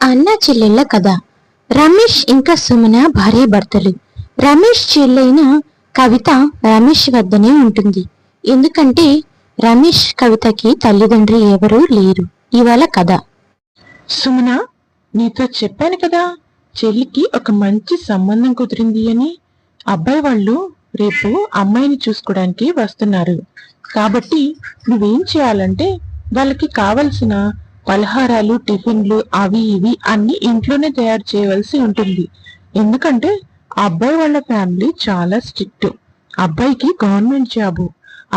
అన్న చెల్లెళ్ళ కథ. రమేష్ ఇంకా సుమన భార్యాభర్తలు. రమేష్ చెల్లెైన కవిత రమేష్ వద్దనే ఉంటుంది. ఎందుకంటే రమేష్ కవితకి తల్లిదండ్రి ఎవరూ లేరు. ఇవాళ కథ. సుమన, నీతో చెప్పాను కదా, చెల్లికి ఒక మంచి సంబంధం కుదిరింది అని. అబ్బాయి వాళ్ళు రేపు అమ్మాయిని చూసుకోవడానికి వస్తున్నారు. కాబట్టి నువ్వేం చేయాలంటే వాళ్ళకి కావలసిన పలహారాలు, టిఫిన్లు అవి ఇవి అన్ని ఇంట్లోనే తయారు చేయవలసి ఉంటుంది. ఎందుకంటే అబ్బాయి వాళ్ళ ఫ్యామిలీ చాలా స్ట్రిక్ట్. అబ్బాయికి గవర్నమెంట్ జాబు.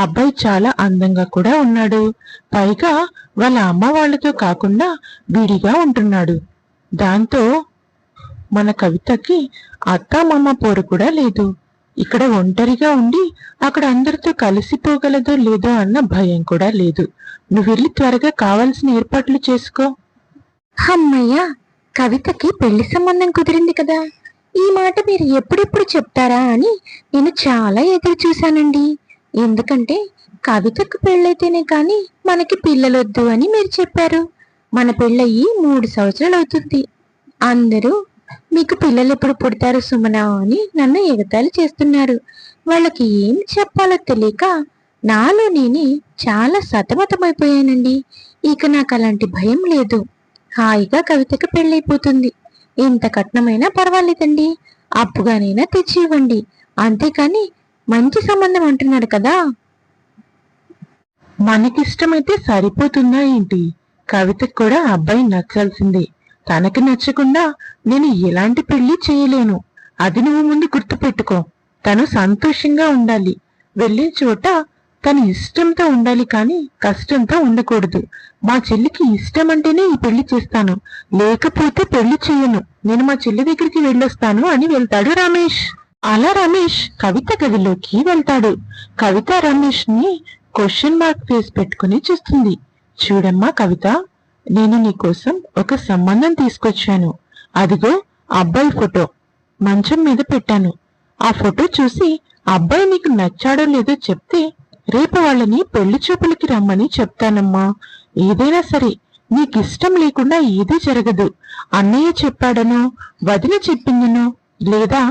అబ్బాయి చాలా అందంగా కూడా ఉన్నాడు. పైగా వాళ్ళ అమ్మ వాళ్ళతో కాకుండా విడిగా ఉంటున్నాడు. దాంతో మన కవితకి అత్తామామ పోరు కూడా లేదు. ఇక్కడ ఒంటరిగా ఉండి అక్కడ అందరితో కలిసిపోగలదో లేదో అన్న భయం కూడా లేదు. నువ్వు వెళ్ళి త్వరగా కావాల్సిన ఏర్పాట్లు చేసుకో. అమ్మయ్య, కవితకి పెళ్లి సంబంధం కుదిరింది కదా, ఈ మాట మీరు ఎప్పుడెప్పుడు చెప్తారా అని నేను చాలా ఎదురు చూశానండి. ఎందుకంటే కవితకు పెళ్ళైతేనే కాని మనకి పిల్లలొద్దు అని మీరు చెప్పారు. మన పెళ్ళయి 3 సంవత్సరాలు అవుతుంది. అందరూ మీకు పిల్లలు ఎప్పుడు పుడతారు సుమనా అని నన్ను ఎగతాళి చేస్తున్నారు. వాళ్ళకి ఏం చెప్పాలో తెలియక నాలో నేనే చాలా సతమతమైపోయానండి. ఇక నాకు అలాంటి భయం లేదు. హాయిగా కవితకు పెళ్ళైపోతుంది. ఎంత కట్నమైనా పర్వాలేదండి, అప్పుగానైనా తెచ్చి ఇవ్వండి. అంతేకాని మంచి సంబంధం అంటున్నాడు కదా. మనకిష్టమైతే సరిపోతుందా ఏంటి? కవితకు కూడా అబ్బాయి నచ్చాల్సిందే. తనకి నచ్చకుండా నేను ఎలాంటి పెళ్లి చేయలేను. అది నువ్వు ముందు గుర్తుపెట్టుకో. తను సంతోషంగా ఉండాలి. వెళ్ళే చోట తన ఇష్టంతో ఉండాలి, కానీ కష్టంతో ఉండకూడదు. మా చెల్లికి ఇష్టం అంటేనే ఈ పెళ్లి చేస్తాను, లేకపోతే పెళ్లి చేయను. నేను మా చెల్లి దగ్గరికి వెళ్ళొస్తాను అని వెళ్తాడు రమేష్. అలా రమేష్ కవిత గదిలోకి వెళ్తాడు. కవిత రమేష్ ని క్వశ్చన్ మార్క్ ఫేస్ పెట్టుకుని చూస్తుంది. చూడమ్మా కవిత, నేను నీకోసం ఒక సంబంధం తీసుకొచ్చాను. అదిగో అబ్బాయి ఫోటో మంచం మీద పెట్టాను. ఆ ఫోటో చూసి అబ్బాయి నీకు నచ్చాడో లేదో చెప్తే రేపు వాళ్ళని పెళ్లి చూపులకి రమ్మని చెప్తానమ్మా. ఏదైనా సరే నీకు ఇష్టం లేకుండా ఏదీ జరగదు. అన్నయ్య చెప్పాడనో వదిన చెప్పిందనో లేదా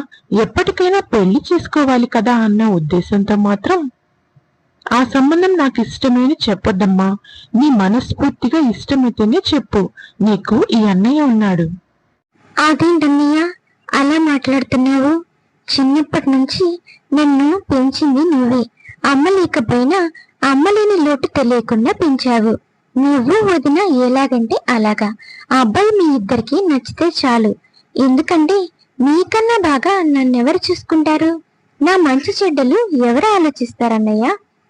ఎప్పటికైనా పెళ్లి చేసుకోవాలి కదా అన్న ఉద్దేశంతో మాత్రం ఆ సంబంధం నాకు ఇష్టమే అని చెప్పొద్దమ్మా. నీ మనస్ఫూర్తిగా ఇష్టమైతేనే చెప్పు. నీకు ఈ అన్నయ్య ఉన్నాడు. అదేంటన్నయ్య అలా మాట్లాడుతున్నావు? చిన్నప్పటి నుంచి నన్ను పెంచింది నువ్వే. అమ్మ లేకపోయినా అమ్మలేని లోటు తెలియకుండా పెంచావు. నువ్వు వదిన ఎలాగంటే అలాగా. ఆ అబ్బాయి మీ ఇద్దరికి నచ్చితే చాలు. ఎందుకంటే మీకన్నా బాగా నన్నెవరు చూసుకుంటారు? నా మంచి చెడ్డలు ఎవరు ఆలోచిస్తారన్నయ్య?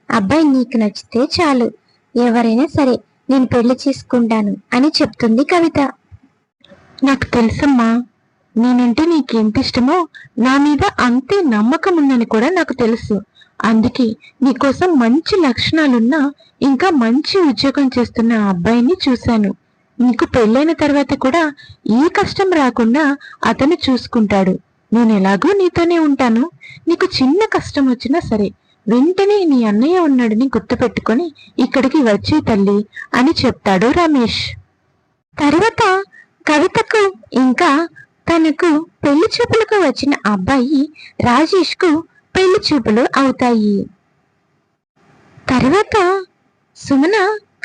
అబ్బాయి నీకు నచ్చితే చాలు, ఎవరైనా సరే నేను పెళ్లి చేసుకుంటాను అని చెప్తుంది కవిత. నాకు తెలుసమ్మా, నేనంటే నీకెంత ఇష్టమో నా మీద అంతే నమ్మకం ఉందని కూడా నాకు తెలుసు. అందుకే నీకోసం మంచి లక్షణాలున్నా ఇంకా మంచి ఉద్యోగం చేస్తున్న అబ్బాయిని చూశాను. నీకు పెళ్ళైన తర్వాత కూడా ఏ కష్టం రాకుండా అతను చూసుకుంటాడు. నేను ఎలాగో నీతోనే ఉంటాను. నీకు చిన్న కష్టం వచ్చినా సరే వెంటనే నీ అన్నయ్య ఉన్నాడని గుర్తుపెట్టుకొని ఇక్కడికి వచ్చే తల్లి అని చెప్తాడు రమేష్. తర్వాత కవితకు ఇంకా తనకు పెళ్లి చూపులకు వచ్చిన అబ్బాయి రాజేష్ కు పెళ్లి చూపులు అవుతాయి. తర్వాత సుమన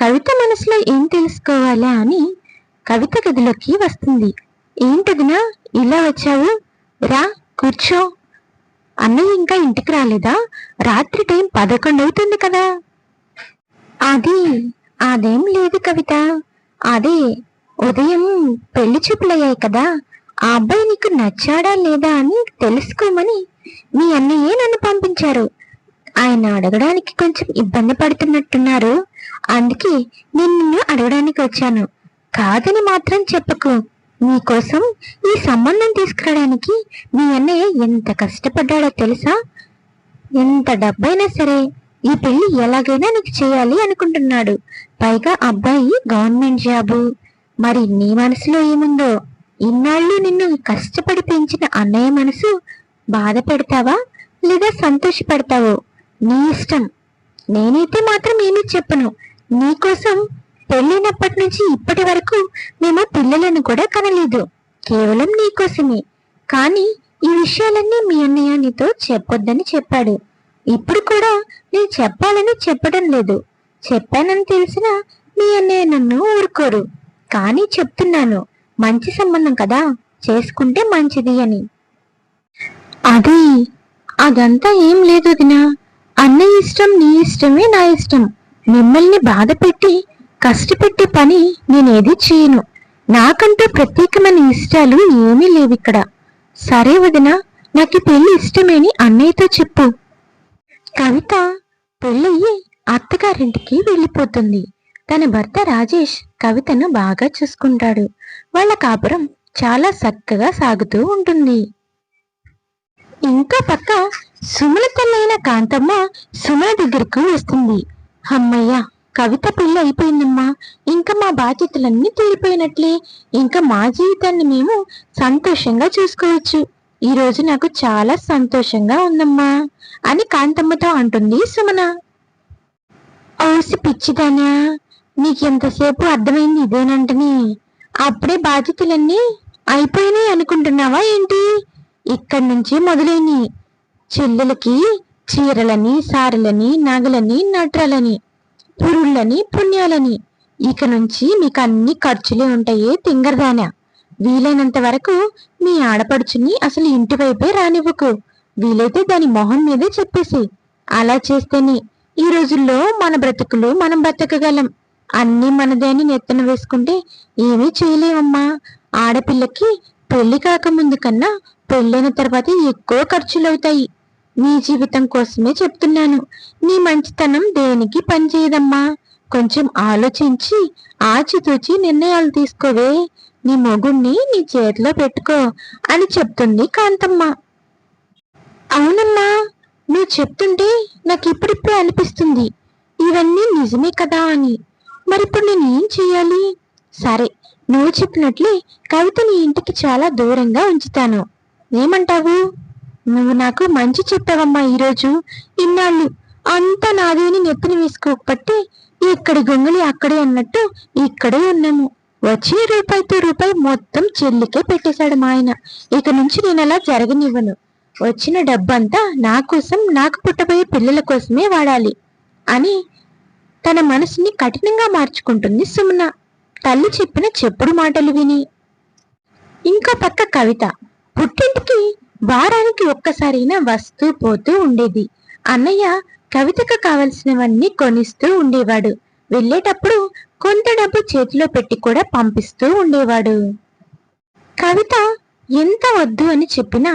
కవిత మనసులో ఏం తెలుసుకోవాలా అని కవిత గదిలోకి వస్తుంది. ఏంటదినా ఇలా వచ్చావు? రా కూర్చో. అన్నయ్య ఇంకా ఇంటికి రాలేదా? రాత్రి టైం 11 అవుతుంది కదా. అదేం లేదు కవిత. అదే ఉదయం పెళ్లి చూపులయ్యాయి కదా, ఆ అబ్బాయి నీకు నచ్చాడా లేదా అని తెలుసుకోమని మీ అన్నయ్యే నన్ను పంపించారు. ఆయన అడగడానికి కొంచెం ఇబ్బంది పడుతున్నట్టున్నారు. అందుకే నేను నిన్ను అడగడానికి వచ్చాను. కాదని మాత్రం చెప్పకు. నీకోసం ఈ సంబంధం తీసుకురావడానికి మీ అన్నయ్య ఎంత కష్టపడ్డాడో తెలుసా? ఎంత డబ్బైనా సరే ఈ పెళ్లి ఎలాగైనా నీకు చేయాలి అనుకుంటున్నాడు. పైగా అబ్బాయి గవర్నమెంట్ జాబు. మరి నీ మనసులో ఏముందో? ఇన్నాళ్ళు నిన్ను కష్టపడి పెంచిన అన్నయ్య మనసు బాధ పెడతావా లేదా సంతోషపెడతావో నీ ఇష్టం. నేనైతే మాత్రం ఏమీ చెప్పను. నీకోసం పెళ్ళైనప్పటి నుంచి ఇప్పటి వరకు మేము పిల్లలను కూడా కనలేదు, కేవలం నీకోసమే. కానీ ఈ విషయాలన్నీ మీ అన్నయ్య నీతో చెప్పొద్దని చెప్పాడు. ఇప్పుడు కూడా నేను చెప్పాలని చెప్పడం లేదు. చెప్పానని తెలిసినా మీ అన్నయ్య నన్ను ఊరుకోరు. కానీ చెప్తున్నాను, మంచి సంబంధం కదా, చేసుకుంటే మంచిది అని. అది అదంతా ఏం లేదు వదినా. అన్నయ్య ఇష్టం నీ ఇష్టమే నా ఇష్టం. మిమ్మల్ని బాధ పెట్టి కష్టపెట్టే పని నేనేది చేయను. నాకంటూ ప్రత్యేకమైన ఇష్టాలు ఏమీ లేవిక్కడ. సరే వదినా, నాకు పెళ్లి ఇష్టమేని అన్నయ్యతో చెప్పు. కవిత పెళ్ళయ్యి అత్తగారింటికి వెళ్ళిపోతుంది. తన భర్త రాజేష్ కవితను బాగా చూసుకుంటాడు. వాళ్ళ కాపురం చాలా చక్కగా సాగుతూ ఉంటుంది. ఇంకా పక్క సుమల తల్లైన కాంతమ్మ సుమల దగ్గరకు వస్తుంది. అమ్మయ్య, కవిత పెళ్లి అయిపోయిందమ్మా, ఇంకా మా బాధ్యతలన్నీ తీరిపోయినట్లే. ఇంకా మా జీవితాన్ని మేము సంతోషంగా చూసుకోవచ్చు. ఈ రోజు నాకు చాలా సంతోషంగా ఉందమ్మా అని కాంతమ్మతో అంటుంది సుమన. ఓసి పిచ్చిదానా, నీకెంతసేపు అర్థమైంది ఇదేనంటని? అప్పుడే బాధ్యతలన్నీ అయిపోయినాయి అనుకుంటున్నావా ఏంటి? ఇక్కడి నుంచి మొదలైనవి. చెల్లెలకి చీరలని, సారెలని, నగలని, నట్రాలని, పురుళ్ళని, పుణ్యాలని. ఇక నుంచి మీకు అన్ని ఖర్చులే ఉంటాయి తింగరదానా. వీలైనంత వరకు మీ ఆడపడుచుని అసలు ఇంటి వైపే రానివ్వకు. వీలైతే దాని మొహం మీదే చెప్పేసి. అలా చేస్తేనే ఈ రోజుల్లో మన బ్రతుకులు మనం బతకగలం. అన్ని మనదే అని నెత్తన వేసుకుంటే ఏమీ చేయలేమమ్మా. ఆడపిల్లకి పెళ్లి కాకముందు కన్నా పెళ్ళైన తర్వాత ఎక్కువ ఖర్చులవుతాయి. నీ జీవితం కోసమే చెప్తున్నాను. నీ మంచితనం దేనికి పనిచేయదమ్మా. కొంచెం ఆలోచించి ఆచితూచి నిర్ణయాలు తీసుకోవే. నీ మొగుణ్ణి నీ చేతిలో పెట్టుకో అని చెప్తుంది కాంతమ్మ. అవునమ్మా, నువ్వు చెప్తుంటే నాకు ఇప్పుడిప్పుడే అనిపిస్తుంది ఇవన్నీ నిజమే కదా అని. మరిప్పుడు నేను ఏం చెయ్యాలి? సరే, నువ్వు చెప్పినట్లే కవితని ఇంటికి చాలా దూరంగా ఉంచుతాను. ఏమంటావు? నువ్వు నాకు మంచి చెప్పావమ్మా ఈరోజు. ఇన్నాళ్ళు అంతా నాదేని నెత్తిన వేసుకోకపోతే ఇక్కడి గొంగలి అక్కడే అన్నట్టు ఇక్కడే ఉన్నాము. వచ్చే రూపాయి మొత్తం చెల్లికే పెట్టేశాడు మా ఆయన. ఇక నుంచి నేను అలా జరగనివ్వను. వచ్చిన డబ్బంతా నా కోసం, నాకు పుట్టబోయే పిల్లల కోసమే వాడాలి అని తన మనసుని కఠినంగా మార్చుకుంటుంది సుమన, తల్లి చెప్పిన చెప్పుడు మాటలు విని. ఇంకో పక్క కవిత పుట్టింటికి వారానికి ఒక్కసారైనా వస్తూ పోతూ ఉండేది. అన్నయ్య కవితకు కావలసినవన్నీ కొనిస్తూ ఉండేవాడు. వెళ్ళేటప్పుడు కొంత డబ్బు చేతిలో పెట్టి కూడా పంపిస్తూ ఉండేవాడు. కవిత ఎంత వద్దు అని చెప్పినా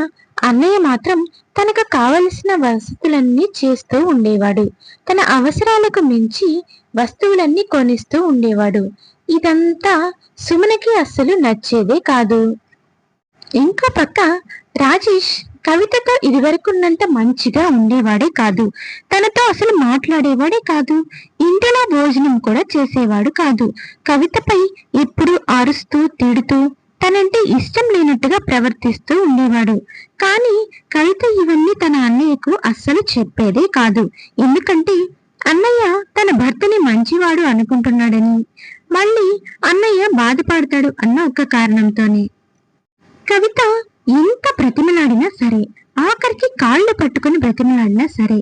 అన్నయ్య మాత్రం తనకు కావలసిన వసతులన్నీ చేస్తూ ఉండేవాడు. తన అవసరాలకు మించి వస్తువులన్నీ కొనిస్తూ ఉండేవాడు. ఇదంతా సుమనకి అస్సలు నచ్చేదే కాదు. ఇంకో పక్క రాజేష్ కవితతో ఇదివరకున్నంత మంచిగా ఉండేవాడే కాదు. తనతో అసలు మాట్లాడేవాడే కాదు. ఇంటిలో భోజనం కూడా చేసేవాడు కాదు. కవితపై ఎప్పుడు అరుస్తూ తిడుతూ తనంటే ఇష్టం లేనట్టుగా ప్రవర్తిస్తూ ఉండేవాడు. కానీ కవిత ఇవన్నీ తన అన్నయ్యకు అస్సలు చెప్పేదే కాదు. ఎందుకంటే అన్నయ్య తన భర్తని మంచివాడు అనుకుంటున్నాడని, మళ్ళీ అన్నయ్య బాధపడతాడు అన్న ఒక కారణంతోనే. కవిత ఎంత బ్రతిమలాడినా సరే, ఆఖరికి కాళ్ళు పట్టుకుని బ్రతిమలాడినా సరే,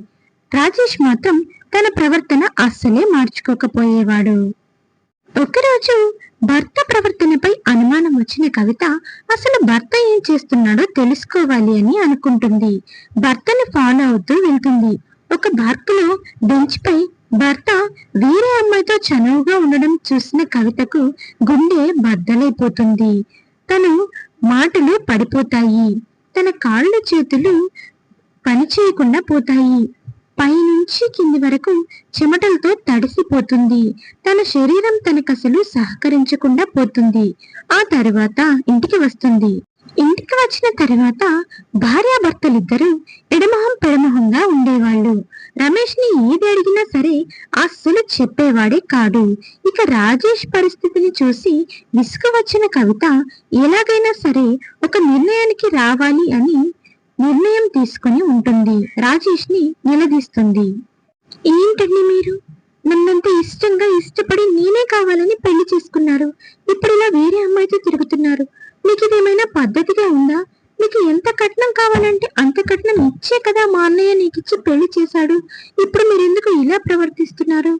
రాజేష్ మాత్రం తన ప్రవర్తన అస్సలే మార్చుకోకపోయేవాడు. ఒకరోజు భర్త ప్రవర్తనపై అనుమానం వచ్చిన కవిత అసలు భర్త ఏం చేస్తున్నాడో తెలుసుకోవాలి అని అనుకుంటుంది. భర్తను ఫాలో అవుతూ వెళ్తుంది. ఒక పార్కులో బెంచ్ పై భర్త వేరే అమ్మాయితో చనువుగా ఉండడం చూసిన కవితకు గుండె బద్దలైపోతుంది. తను మాటలు పడిపోతాయి. తన కాళ్ళు చేతులు పని చేయకుండా పోతాయి. పైనుంచి కింది వరకు చెమటలతో తడిసిపోతుంది. తన శరీరం తనకసలు సహకరించకుండా పోతుంది. ఆ తర్వాత ఇంటికి వస్తుంది. ఇంటికి వచ్చిన తర్వాత భార్యాభర్తలిద్దరూ ఎడమొహం పెడమొహంగా ఉండేవాళ్ళు. రమేష్ ని ఏది అడిగినా సరే అస్సలు చెప్పేవాడే కాదు. ఇక రాజేష్ పరిస్థితిని చూసి విసుగు వచ్చిన కవిత ఎలాగైనా సరే ఒక నిర్ణయానికి రావాలి అని నిర్ణయం తీసుకుని ఉంటుంది. రాజేష్ ని నిలదీస్తుంది. ఏంటండి మీరు? నన్నంత ఇష్టంగా ఇష్టపడి నేనే కావాలని పెళ్లి చేసుకున్నారు. ఇప్పుడు ఇలా వేరే అమ్మాయితో తిరుగుతున్నారు. మీకు ఇదేమైనా పద్ధతిగా ఉందా? మీకు ఎంత కట్నం కావాలంటే అంత కట్నం ఇచ్చే కదా మా అన్నయ్య నీకిచ్చి పెళ్లి చేశాడు. ఇప్పుడు మీరెందుకు ఇలా ప్రవర్తిస్తున్నారు?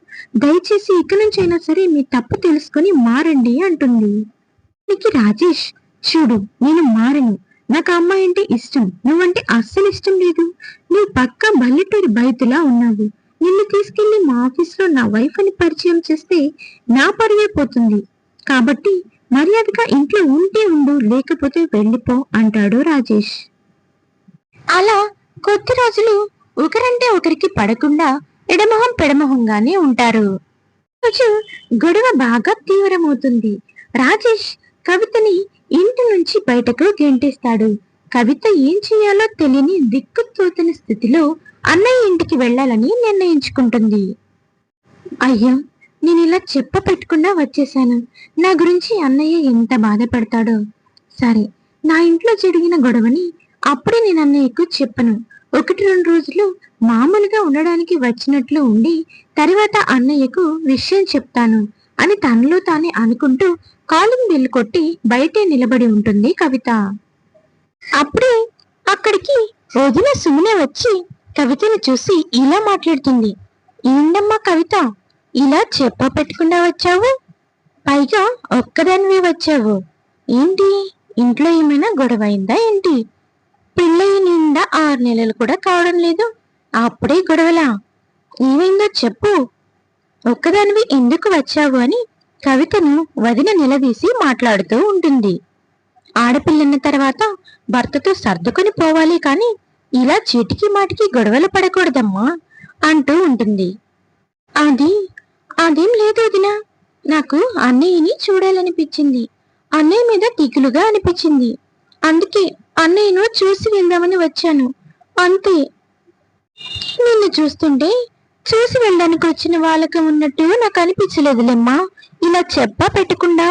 దయచేసి ఇక నుంచైనా సరే మీ తప్పు తెలుసుకొని మారండి అంటుంది. నీకు రాజేష్, చూడు, నేను మారను. నాకు ఆ అమ్మాయి అంటే ఇష్టం, నువ్వంటే అస్సలు ఇష్టం లేదు. నువ్వు పక్కా బల్లెటూరి బయతులా ఉన్నావు. నిన్ను తీసుకెళ్లి మా ఆఫీస్లో నా వైఫ్ అని పరిచయం చేస్తే నా పరువే పోతుంది. కాబట్టి మర్యాదగా ఇంట్లో ఉంటే ఉండు, లేకపోతే వెళ్ళిపో అంటాడు రాజేష్. అలా కొద్ది రోజులు ఒకరంటే ఒకరికి పడకుండా ఎడమొహం పెడమొహంగానే ఉంటారు. రోజు గొడవ బాగా తీవ్రమవుతుంది. రాజేష్ కవితని ఇంటి నుంచి బయటకు గెంటేస్తాడు. కవిత ఏం చేయాలో తెలియని దిక్కుతోచని స్థితిలో అన్నయ్య ఇంటికి వెళ్ళాలని నిర్ణయించుకుంటుంది. అయ్యో, నేను ఇలా పెట్టుకున్నా వచ్చేసాను. నా గురించి అన్నయ్య ఎంత బాధపడతాడో. సరే, నా ఇంట్లో జరిగిన గొడవని అప్పుడే నేను అన్నయ్యకు చెప్పను. 1-2 రోజులు మామూలుగా ఉండడానికి వచ్చినట్లు ఉండి తర్వాత అన్నయ్యకు విషయం చెప్తాను అని తనలో తానే అనుకుంటూ కాలింగ్ బెల్ కొట్టి బయటే నిలబడి ఉంటుంది కవిత. అప్పుడే అక్కడికి వదిన సుమనే వచ్చి కవితను చూసి ఇలా మాట్లాడుతుంది. ఏంటమ్మా కవిత, ఇలా పెట్టుకుండా వచ్చావు? పైగా ఒక్కదానివే వచ్చావు. ఏంటి, ఇంట్లో ఏమైనా గొడవ అయిందా ఏంటి? పెళ్ళయి నిండా 6 నెలలు కూడా కావడం లేదు, అప్పుడే గొడవలా? ఏమైందో చెప్పు. ఒక్కదానివి ఎందుకు వచ్చావు అని కవితను వదిన నిలదీసి మాట్లాడుతూ ఉంటుంది. ఆడపిల్లన్న తర్వాత భర్తతో సర్దుకొని పోవాలి కాని ఇలా చీటికి మాటికి గొడవలు పడకూడదమ్మా అంటూ ఉంటుంది. అదేం లేదు వదినా, నాకు అన్నయ్యని చూడాలనిపించింది. అన్నయ్య మీద దిగులుగా అనిపించింది. అందుకే అన్నయ్యను చూసి వెళ్దామని వచ్చాను, అంతే. నిన్ను చూస్తుంటే చూసి వెళ్ళడానికి వచ్చిన వాళ్ళకి ఉన్నట్టు నాకు అనిపించలేదులేమ్మా. ఇలా పెట్టకుండా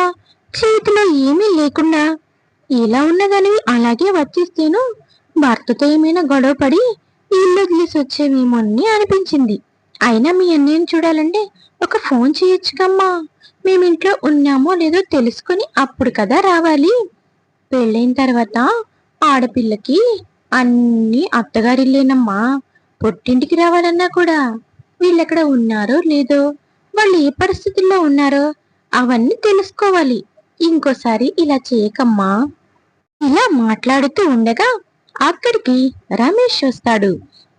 చేతిలో ఏమీ లేకుండా ఇలా ఉన్నదానివి అలాగే వచ్చేస్తేను భర్తతో ఏమైనా గొడవ పడి ఇల్లు వదిలేసి వచ్చేవేమో అని అనిపించింది. అయినా మీ అన్నయ్యని చూడాలంటే ఒక ఫోన్ చేయొచ్చుకమ్మా. మేమింట్లో ఉన్నామో లేదో తెలుసుకొని అప్పుడు కదా రావాలి. పెళ్ళైన తర్వాత ఆడపిల్లకి అన్ని అత్తగారిల్లేనమ్మా. పుట్టింటికి రావాలన్నా కూడా వీళ్ళెక్కడ ఉన్నారో లేదో, వాళ్ళు ఏ పరిస్థితుల్లో ఉన్నారో అవన్నీ తెలుసుకోవాలి. ఇంకోసారి ఇలా చేయకమ్మా. ఇలా మాట్లాడుతూ ఉండగా అక్కడికి రమేష్ వస్తాడు.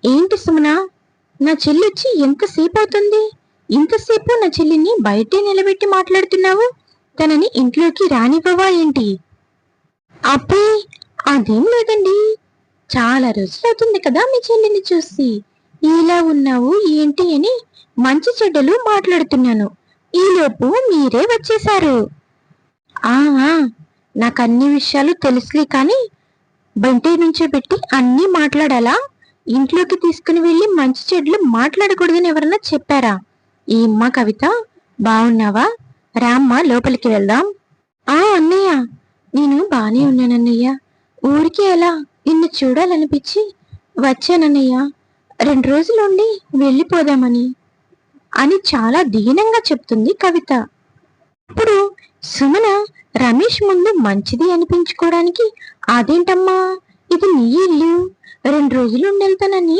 ఏంటి సుమనా, నా చెల్లొచ్చి ఎంతసేపు అవుతుంది? ఇంతసేపు నా చెల్లిని బయటే నిలబెట్టి మాట్లాడుతున్నావు, తనని ఇంట్లోకి రానివ్వవా ఏంటి? అబ్బే, అదేం లేదండి. చాలా రోజులవుతుంది కదా మీ చెల్లిని చూసి. ఇలా ఉన్నావు ఏంటి అని మంచి చెడ్డలు మాట్లాడుతున్నాను. ఈలోపు మీరే వచ్చేశారు. నాకు అన్ని విషయాలు తెలుసులే కాని బంటే నుంచో పెట్టి అన్నీ మాట్లాడాలా? ఇంట్లోకి తీసుకుని వెళ్ళి మంచి చెడ్లు మాట్లాడకూడదని ఎవరన్నా చెప్పారా? ఏమ్మా కవిత, బాగున్నావా? రామ్మ, లోపలికి వెళ్దాం. అన్నయ్య, నేను బానే ఉన్నానన్నయ్య. ఊరికి ఎలా నిన్ను చూడాలనిపించి వచ్చానన్నయ్య. 2 రోజులుండి వెళ్ళిపోదామని అని చాలా దీనంగా చెప్తుంది కవిత. ఇప్పుడు సుమన రమేష్ ముందు మంచిది అనిపించుకోవడానికి, అదేంటమ్మా, ఇది నీ ఇల్లు, 2 రోజులు ఉండెళ్తానని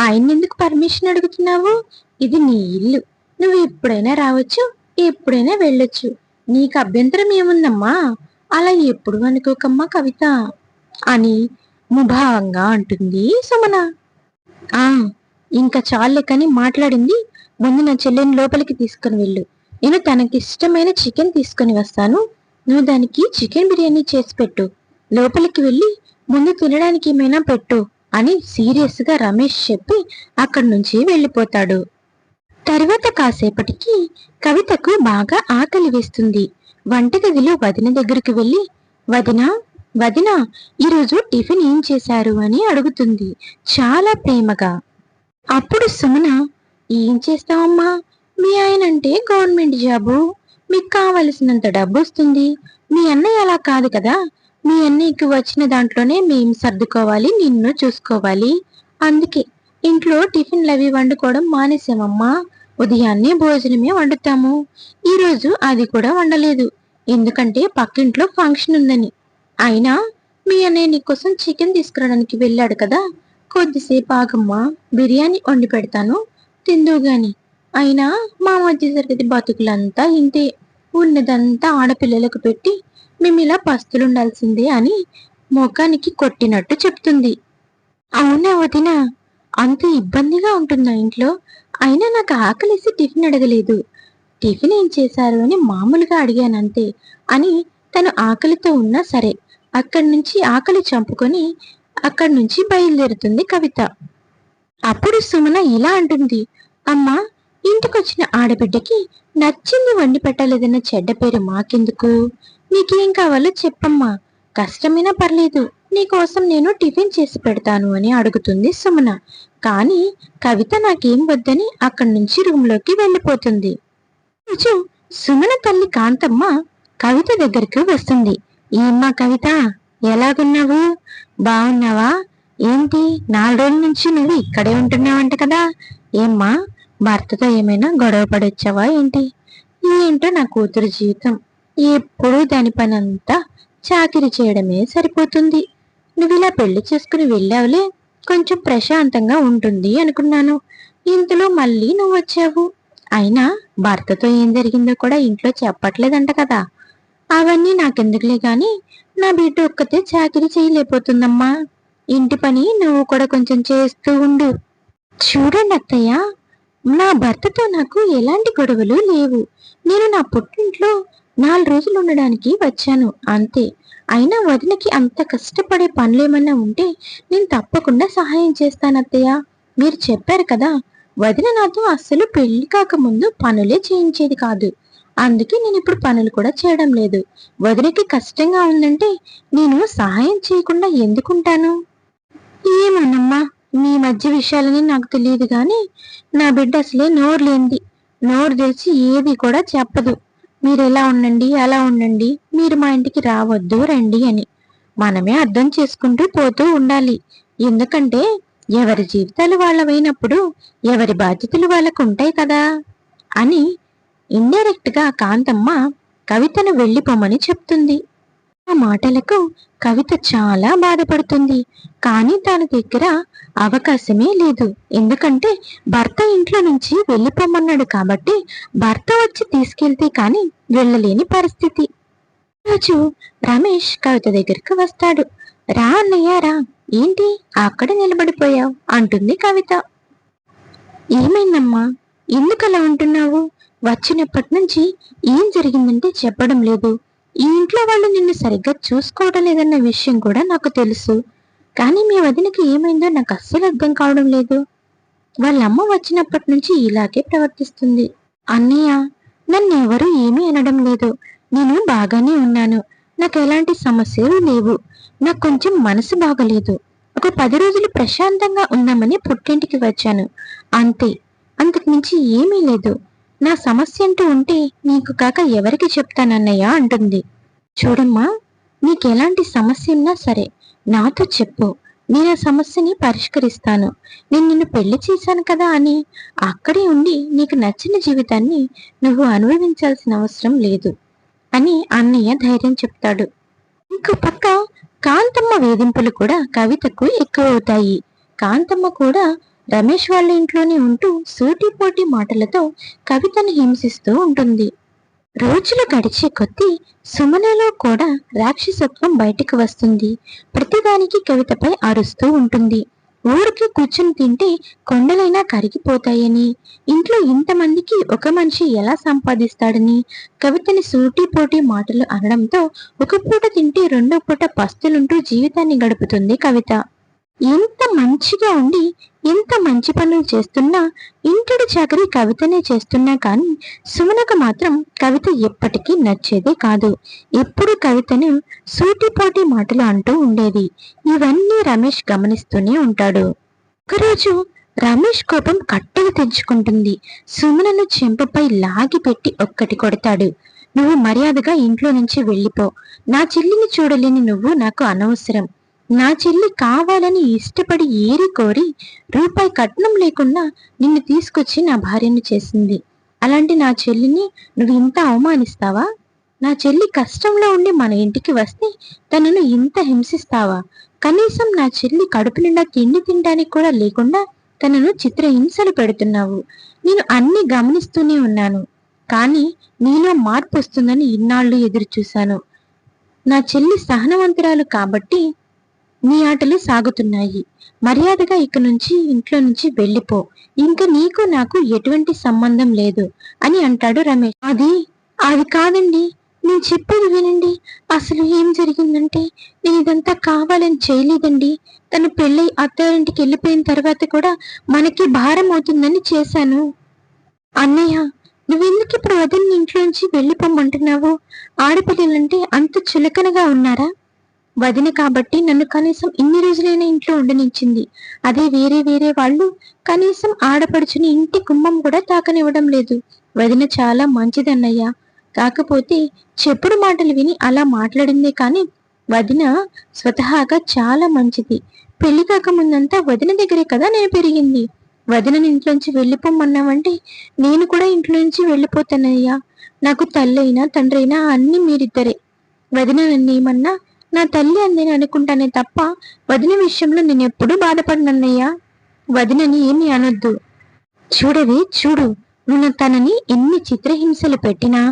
ఆయన్నెందుకు పర్మిషన్ అడుగుతున్నావు? ఇది నీ ఇల్లు, నువ్వు ఎప్పుడైనా రావచ్చు, ఎప్పుడైనా వెళ్ళొచ్చు. నీకు అభ్యంతరం ఏముందమ్మా? అలా ఎప్పుడు అనుకోకమ్మా కవిత అని ముభావంగా అంటుంది సుమన. ఇంకా చాలే కానీ మాట్లాడింది. ముందు నా చెల్లెని లోపలికి తీసుకుని వెళ్ళు. నేను తనకిష్టమైన చికెన్ తీసుకుని వస్తాను. నువ్వు దానికి చికెన్ బిర్యానీ చేసి పెట్టు. లోపలికి వెళ్ళి ముందు తినడానికి ఏమైనా పెట్టు అని సీరియస్ గా రమేష్ చెప్పి అక్కడి నుంచి వెళ్ళిపోతాడు. తర్వాత కాసేపటికి కవితకు బాగా ఆకలి వేస్తుంది. వంటగదిలో వదిన దగ్గరికి వెళ్ళి, వదినా, ఈరోజు టిఫిన్ ఏం చేశారు అని అడుగుతుంది చాలా ప్రేమగా. అప్పుడు సుమన, ఏం చేస్తావమ్మా, మీ ఆయన అంటే గవర్నమెంట్ జాబు, మీకు కావలసినంత డబ్బు వస్తుంది. మీ అన్నయ్య అలా కాదు కదా, మీ అన్నయ్యకి వచ్చిన దాంట్లోనే మేం సర్దుకోవాలి, నిన్ను చూసుకోవాలి. అందుకే ఇంట్లో టిఫిన్లు అవి వండుకోవడం మానేసామమ్మా. ఉదయాన్నే భోజనమే వండుతాము. ఈరోజు అది కూడా వండలేదు, ఎందుకంటే పక్కింట్లో ఫంక్షన్ ఉందని. అయినా మీ అన్నయ్య నీకోసం చికెన్ తీసుకురావడానికి వెళ్ళాడు కదా, కొద్దిసేపు ఆగమ్మా, బిర్యానీ వండి పెడతాను, తిందువు గాని. అయినా మా మధ్య తరగతి బతుకులంతా ఇంతే, ఉన్నదంతా ఆడపిల్లలకు పెట్టి మేమిలా పస్తులుండాల్సిందే అని ముఖానికి కొట్టినట్టు చెప్తుంది. అవునా వదినా, అంత ఇబ్బందిగా ఉంటుందా ఇంట్లో? అయినా నాకు ఆకలేసి టిఫిన్ అడగలేదు. టిఫిన్ ఏం చేశారు అని మామూలుగా అడిగానంతే అని తను ఆకలితో ఉన్నా సరే అక్కడి నుంచి ఆకలి చంపుకొని అక్కడి నుంచి బయలుదేరుతుంది కవిత. అప్పుడు సుమన ఇలా అంటుంది, అమ్మా, ఇంటికొచ్చిన ఆడబిడ్డకి నచ్చింది వండి పెట్టలేదన్న చెడ్డ పేరు మాకెందుకు? నీకేం కావాలో చెప్పమ్మా, కష్టమైనా పర్లేదు, నీకోసం నేను టిఫిన్ చేసి పెడతాను అని అడుగుతుంది సుమన. కానీ కవిత నాకేం వద్దని అక్కడి నుంచి రూమ్లోకి వెళ్ళిపోతుంది. రోజు సుమన తల్లి కాంతమ్మ కవిత దగ్గరికి వస్తుంది. ఏమ్మా కవిత, ఎలాగున్నావు? బాగున్నావా? ఏంటి 4 రోజుల నుంచి నువ్వు ఇక్కడే ఉంటున్నావంట కదా? ఏమ్మా, భర్తతో ఏమైనా గొడవ పడొచ్చావా ఏంటి? ఏంటో నా కూతురు జీవితం, ఎప్పుడూ దాని పని అంతా చాకిరి చేయడమే సరిపోతుంది. నువ్వు ఇలా పెళ్లి చేసుకుని వెళ్ళావులే, కొంచెం ప్రశాంతంగా ఉంటుంది అనుకున్నాను. ఇంతలో మళ్ళీ నువ్వు వచ్చావు. అయినా భర్తతో ఏం జరిగిందో కూడా ఇంట్లో చెప్పట్లేదంట కదా? అవన్నీ నాకెందుకులే గాని, నా బిడ్డ ఒక్కతే చాకిరి చేయలేకపోతుందమ్మా. ఇంటి పని నువ్వు కూడా కొంచెం చేస్తూ ఉండు. చూడండి అత్తయ్య, నా భర్తతో నాకు ఎలాంటి గొడవలు లేవు. నేను నా పుట్టింట్లో 4 రోజులు ఉండడానికి వచ్చాను అంతే. అయినా వదినకి అంత కష్టపడే పనులేమన్నా ఉంటే నేను తప్పకుండా సహాయం చేస్తాను అత్తయ్య. మీరు చెప్పారు కదా, వదిన నాతో అస్సలు పెళ్లి కాకముందు పనులే చేయించేది కాదు. అందుకే నేను ఇప్పుడు పనులు కూడా చేయడం లేదు. వదినకి కష్టంగా ఉందంటే నేను సహాయం చేయకుండా ఎందుకుంటాను? ఏమోనమ్మా, మీ మధ్య విషయాలని నాకు తెలియదు గాని నా బిడ్డ అసలే నోరు లేనిది. నోరు తెరిచి ఏది కూడా చెప్పదు. మీరు ఎలా ఉండండి, అలా ఉండండి, మీరు మా ఇంటికి రావద్దు రండి అని. మనమే అర్థం చేసుకుంటూ పోతూ ఉండాలి. ఎందుకంటే ఎవరి జీవితాలు వాళ్ళవైనప్పుడు ఎవరి బాధ్యతలు వాళ్ళకు ఉంటాయి కదా అని ఇండైరెక్ట్ గా కాంతమ్మ కవితను వెళ్ళిపోమని చెప్తుంది. ఆ మాటలకు కవిత చాలా బాధపడుతుంది. కానీ తన దగ్గర అవకాశమే లేదు. ఎందుకంటే భర్త ఇంట్లో నుంచి వెళ్ళిపోమన్నాడు కాబట్టి భర్త వచ్చి తీసుకెళ్తే కాని వెళ్ళలేని పరిస్థితి. రోజు రమేష్ కవిత దగ్గరికి వస్తాడు. రా అన్నయ్య రా, ఏంటి అక్కడ నిలబడిపోయావు అంటుంది కవిత. ఏమైందమ్మా, ఎందుకు అలా ఉంటున్నావు? వచ్చినప్పటి నుంచి ఏం జరిగిందంటే చెప్పడం లేదు. ఈ ఇంట్లో వాళ్ళు నిన్ను సరిగ్గా చూసుకోవడం లేదన్న విషయం కూడా నాకు తెలుసు. కానీ మీ వదినకి ఏమైందో నాకు అస్సలు అర్థం కావడం లేదు. వాళ్ళమ్మ వచ్చినప్పటి నుంచి ఇలాగే ప్రవర్తిస్తుంది. అన్నయ్య, నన్ను ఎవరూ ఏమీ అనడం లేదు. నేను బాగానే ఉన్నాను. నాకు ఎలాంటి సమస్యలు లేవు. నాకు కొంచెం మనసు బాగలేదు. ఒక 10 రోజులు ప్రశాంతంగా ఉందామని పుట్టింటికి వచ్చాను అంతే. అంతకు మించి ఏమీ లేదు. నా సమస్య అంటూ ఉంటే నీకు కాక ఎవరికి చెప్తానన్నయ్య అంటుంది. చూడమ్మా, నీకెలాంటి సమస్య ఉన్నా సరే నాతో చెప్పు, నేను ఆ సమస్యని పరిష్కరిస్తాను. నేను నిన్ను పెళ్లి చేశాను కదా అని అక్కడే ఉండి నీకు నచ్చిన జీవితాన్ని నువ్వు అనుభవించాల్సిన అవసరం లేదు అని అన్నయ్య ధైర్యం చెప్తాడు. ఇంకో పక్క కాంతమ్మ వేధింపులు కూడా కవితకు ఎక్కువవుతాయి. కాంతమ్మ కూడా రమేష్ వాళ్ళ ఇంట్లోనే ఉంటూ సూటిపోటి మాటలతో కవితను హింసిస్తూ ఉంటుంది. రోజులు గడిచే కొద్దీ సుమనలో కూడా రాక్షసత్వం బయటికి వస్తుంది. ప్రతిదానికి కవితపై అరుస్తూ ఉంటుంది. ఊరికి కూర్చుని తింటే కొండలైనా కరిగిపోతాయని, ఇంట్లో ఇంతమందికి ఒక మనిషి ఎలా సంపాదిస్తాడని కవితని సూటిపోటి మాటలు అనడంతో ఒక పూట తింటే 2వ పూట పస్తులుంటూ జీవితాన్ని గడుపుతుంది కవిత. ఎంత మంచిగా ఉండి ఎంత మంచి పనులు చేస్తున్నా, ఇంటిడి చాకరీ కవితనే చేస్తున్నా కానీ సుమనకు మాత్రం కవిత ఎప్పటికీ నచ్చేదే కాదు. ఎప్పుడు కవితను సూటిపోటి మాటలు అంటూ ఉండేది. ఇవన్నీ రమేష్ గమనిస్తూనే ఉంటాడు. ఒకరోజు రమేష్ కోపం కట్టలు తెంచుకుంటుంది. సుమనను చెంపపై లాగి పెట్టి ఒక్కటి కొడతాడు. నువ్వు మర్యాదగా ఇంట్లో నుంచి వెళ్ళిపో. నా చెల్లిని చూడలేని నువ్వు నాకు అనవసరం. నా చెల్లి కావాలని ఇష్టపడి ఏరి కోరి రూపాయి కట్నం లేకుండా నిన్ను తీసుకొచ్చి నా భార్యను చేసింది. అలాంటి నా చెల్లిని నువ్వు ఇంత అవమానిస్తావా? నా చెల్లి కష్టంలో ఉండి మన ఇంటికి వస్తే తనను ఇంత హింసిస్తావా? కనీసం నా చెల్లి కడుపు నిండా తిండి తినడానికి కూడా లేకుండా తనను చిత్రహింసలు పెడుతున్నావు. నేను అన్ని గమనిస్తూనే ఉన్నాను, కానీ నీలో మార్పు వస్తుందని ఇన్నాళ్ళు ఎదురు చూశాను. నా చెల్లి సహనవంతురాలు కాబట్టి నీ ఆటలు సాగుతున్నాయి. మర్యాదగా ఇక నుంచి ఇంట్లో నుంచి వెళ్ళిపో. ఇంకా నీకు నాకు ఎటువంటి సంబంధం లేదు అని అంటాడు రమేష్. అది కాదండి, నేను చెప్పేది వినండి. అసలు ఏం జరిగిందంటే, నేను ఇదంతా కావాలని చేయలేదండి. తను పెళ్ళై అత్తారింటికి వెళ్ళిపోయిన తర్వాత కూడా మనకి భారం అవుతుందని చేశాను. అన్నయ్య, నువ్వెందుకు ఇప్పుడు వదిన ఇంట్లో నుంచి వెళ్ళిపోమంటున్నావు? ఆడపిల్లలంటే అంత చులకనగా ఉన్నారా? వదిన కాబట్టి నన్ను కనీసం ఇన్ని రోజులైనా ఇంట్లో ఉండనిచ్చింది. అదే వేరే వేరే వాళ్ళు కనీసం ఆడపడుచుని ఇంటి గుమ్మం కూడా తాకనివ్వడం లేదు. వదిన చాలా మంచిదన్నయ్య. కాకపోతే చెప్పుడు మాటలు విని అలా మాట్లాడిందే కానీ వదిన స్వతహాగా చాలా మంచిది. పెళ్లి కాకముందంతా వదిన దగ్గరే కదా నేను పెరిగింది. వదిన ఇంట్లోంచి వెళ్ళిపోమన్నావంటే నేను కూడా ఇంట్లో నుంచి వెళ్ళిపోతానయ్యా. నాకు తల్లి అయినా తండ్రి అయినా అన్ని మీరిద్దరే. వదిన నన్నేమన్నా నా తల్లి అందని అనుకుంటానే తప్ప వదిన విషయంలో నేను ఎప్పుడూ బాధపడినన్నయ్యా. వదినని ఏమి అనొద్దు. చూడు, నువ్వు తనని ఎన్ని చిత్రహింసలు పెట్టినా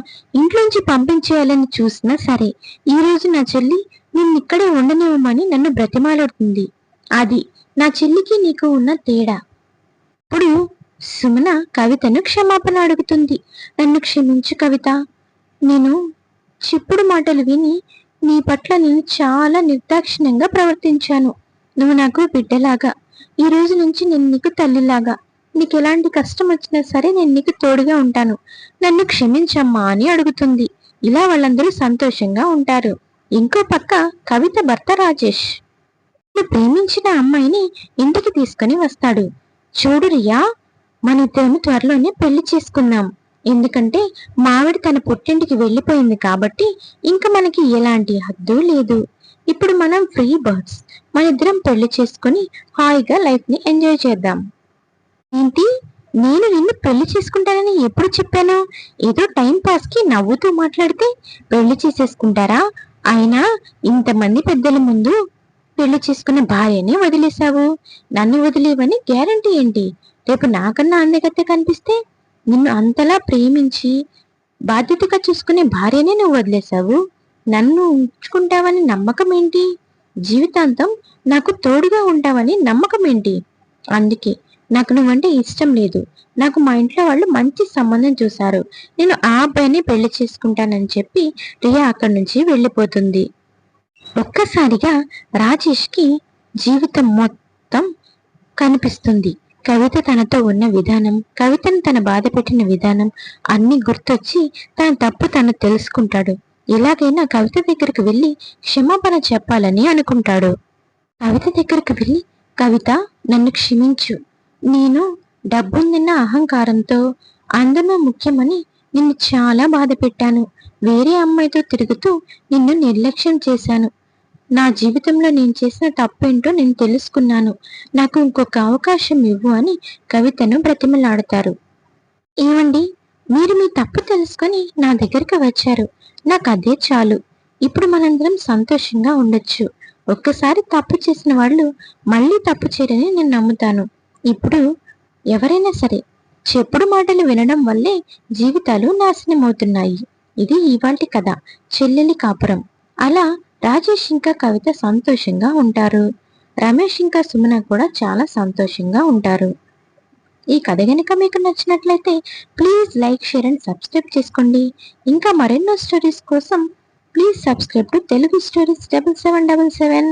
ఇంట్లోంచి పంపించేయాలని చూసినా సరే, ఈ రోజు నా చెల్లి నిన్నిక్కడే ఉండనివ్వమని నన్ను బ్రతిమాలుతుంది. అది నా చెల్లికి నీకు ఉన్న తేడా. ఇప్పుడు సుమన కవితను క్షమాపణ అడుగుతుంది. నన్ను క్షమించు కవిత, నేను చెప్పుడు మాటలు విని నీ పట్ల నేను చాలా నిర్దాక్షిణ్యంగా ప్రవర్తించాను. నువ్వు నాకు బిడ్డలాగా, ఈ రోజు నుంచి నేను నీకు తల్లిలాగా. నీకు ఎలాంటి కష్టం వచ్చినా సరే నేను నీకు తోడుగా ఉంటాను. నన్ను క్షమించమ్మా అని అడుగుతుంది. ఇలా వాళ్ళందరూ సంతోషంగా ఉంటారు. ఇంకో పక్క కవిత భర్త రాజేష్ ప్రేమించిన అమ్మాయిని ఇంటికి తీసుకుని వస్తాడు. చూడు రియా, మన ఇద్దరం త్వరలోనే పెళ్లి చేసుకుందాం. ఎందుకంటే మావిడ తన పుట్టింటికి వెళ్ళిపోయింది కాబట్టి ఇంకా మనకి ఎలాంటి హద్దు లేదు. ఇప్పుడు మనం ఫ్రీ బర్డ్స్. మన ఇద్దరం పెళ్లి చేసుకుని హాయిగా లైఫ్ ని ఎంజాయ్ చేద్దాం. ఏంటి, నేను నిన్ను పెళ్లి చేసుకుంటానని ఎప్పుడు చెప్పాను? ఏదో టైం పాస్ కి నవ్వుతూ మాట్లాడితే పెళ్లి చేసేసుకుంటారా? అయినా ఇంతమంది పెద్దల ముందు పెళ్లి చేసుకున్న భార్యని వదిలేశావు. నన్ను వదిలేవని గ్యారంటీ ఏంటి? రేపు నాకన్నా అందగత్తె కనిపిస్తే నిన్ను అంతలా ప్రేమించి బాధ్యతగా చూసుకునే భార్యనే నువ్వు వదిలేశావు. నన్ను ఉంచుకుంటావని నమ్మకం ఏంటి? జీవితాంతం నాకు తోడుగా ఉంటావని నమ్మకం ఏంటి? అందుకే నాకు నువ్వంటే ఇష్టం లేదు. నాకు మా ఇంట్లో వాళ్ళు మంచి సంబంధం చూశారు. నేను ఆ అబ్బాయిని పెళ్లి చేసుకుంటానని చెప్పి రియా అక్కడి నుంచి వెళ్ళిపోతుంది. ఒక్కసారిగా రాజేష్ కి జీవితం మొత్తం కనిపిస్తుంది. కవిత తనతో ఉన్న విధానం, కవితను తన బాధ పెట్టిన విధానం అన్ని గుర్తొచ్చి తన తప్పు తను తెలుసుకుంటాడు. ఎలాగైనా కవిత దగ్గరికి వెళ్ళి క్షమాపణ చెప్పాలని అనుకుంటాడు. కవిత దగ్గరికి వెళ్ళి, కవిత, నన్ను క్షమించు. నేను డబ్బుందన్న అహంకారంతో అందమే ముఖ్యమని నిన్ను చాలా బాధ పెట్టాను. వేరే అమ్మాయితో తిరుగుతూ నిన్ను నిర్లక్ష్యం చేశాను. నా జీవితంలో నేను చేసిన తప్పేంటో నేను తెలుసుకున్నాను. నాకు ఇంకొక అవకాశం ఇవ్వు అని కవితను బ్రతిమలాడతారు. ఏమండి, మీరు మీ తప్పు తెలుసుకొని నా దగ్గరికి వచ్చారు. నాకు అదే చాలు. ఇప్పుడు మనందరం సంతోషంగా ఉండొచ్చు. ఒక్కసారి తప్పు చేసిన వాళ్ళు మళ్ళీ తప్పు చేయరని నేను నమ్ముతాను. ఇప్పుడు ఎవరైనా సరే చెప్పుడు మాటలు వినడం వల్లే జీవితాలు నాశనమవుతున్నాయి. ఇది ఇవాల్టి కథ, చెల్లెలి కాపురం. అలా రాజేష్ ఇంకా కవిత సంతోషంగా ఉంటారు. రమేష్ ఇంకా సుమన కూడా చాలా సంతోషంగా ఉంటారు. ఈ కథ కనుక మీకు నచ్చినట్లయితే please like, share and subscribe చేసుకోండి. ఇంకా మరెన్నో స్టోరీస్ కోసం please subscribe to Telugu stories 7777.